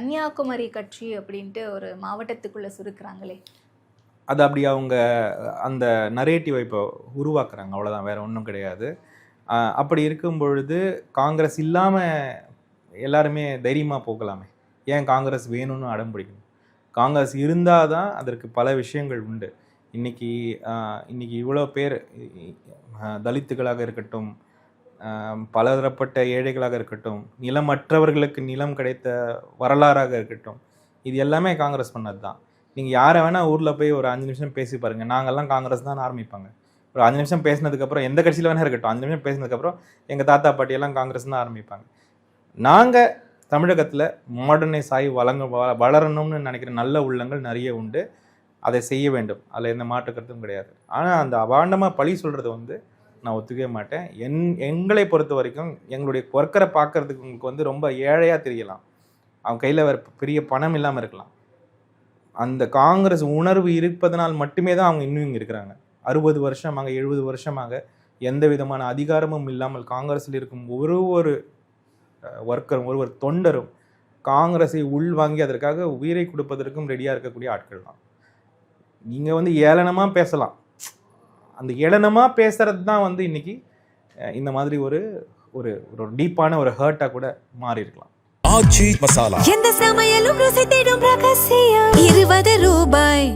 கன்னியாகுமரி கட்சி அப்படின்ட்டு ஒரு மாவட்டத்துக்குள்ள சுருக்குறாங்களே, அது அப்படி அவங்க அந்த நரேட்டிவை இப்போ உருவாக்குறாங்க, அவ்வளோதான், வேற ஒன்றும் கிடையாது. அப்படி இருக்கும் பொழுது காங்கிரஸ் இல்லாமல் எல்லாருமே தைரியமாக போகலாமே, ஏன் காங்கிரஸ் வேணும்னு அடம் பிடிக்கணும்? காங்கிரஸ் இருந்தால் தான் அதற்கு பல விஷயங்கள் உண்டு. இன்னைக்கு இவ்வளோ பேர் தலித்துகளாக இருக்கட்டும், பலதரப்பட்ட ஏழைகளாக இருக்கட்டும், நிலமற்றவர்களுக்கு நிலம் கிடைத்த வரலாறாக இருக்கட்டும், இது எல்லாமே காங்கிரஸ் பண்ணது தான். நீங்கள் யாரை வேணால் ஊரில் போய் ஒரு 5 நிமிஷம் பேசி பாருங்கள், நாங்கள்லாம் காங்கிரஸ் தான் ஆரம்பிப்பாங்க. ஒரு 5 நிமிஷம் பேசினதுக்கப்புறம், எந்த கட்சியில் வேணா இருக்கட்டும், 5 நிமிஷம் பேசினதுக்கப்புறம் எங்கள் தாத்தா பாட்டியெல்லாம் காங்கிரஸ் தான் ஆரம்பிப்பாங்க. நாங்கள் தமிழகத்தில் மாடர்னைஸ் ஆகி வளரணும்னு நினைக்கிற நல்ல உள்ளங்கள் நிறைய உண்டு, அதை செய்ய வேண்டும், அதில் எந்த மாற்று கருத்தும் கிடையாது. ஆனால் அந்த அபாண்டமாக பழி சொல்கிறது நான் ஒத்துக்கவே மாட்டேன். எங்களை பொறுத்த வரைக்கும் எங்களுடைய ஒர்க்கரை பார்க்கறதுக்கு உங்களுக்கு ரொம்ப ஏழையாக தெரியலாம், அவங்க கையில் வேறு பெரிய பணம் இல்லாமல் இருக்கலாம். அந்த காங்கிரஸ் உணர்வு இருப்பதனால் மட்டுமே தான் அவங்க இன்னும் இங்கே இருக்கிறாங்க. 60 வருஷமாக 70 வருஷமாக எந்த விதமான அதிகாரமும் இல்லாமல் காங்கிரஸில் இருக்கும் ஒரு ஒர்க்கரும் ஒரு தொண்டரும் காங்கிரஸை உள்வாங்கி அதற்காக உயிரை கொடுப்பதற்கும் ரெடியாக இருக்கக்கூடிய ஆட்கள் தான். நீங்கள் ஏளனமாக பேசலாம், அந்த ஏளனமாக பேசுறது தான் இன்னைக்கு இந்த மாதிரி ஒரு ஒரு டீப்பான ஒரு ஹர்ட்டாக கூட மாறி இருக்கலாம். ஆச்சி மசாலா, எந்த சமையலும் ருசி தேடும் ரகசியம், 20 ரூபாய்.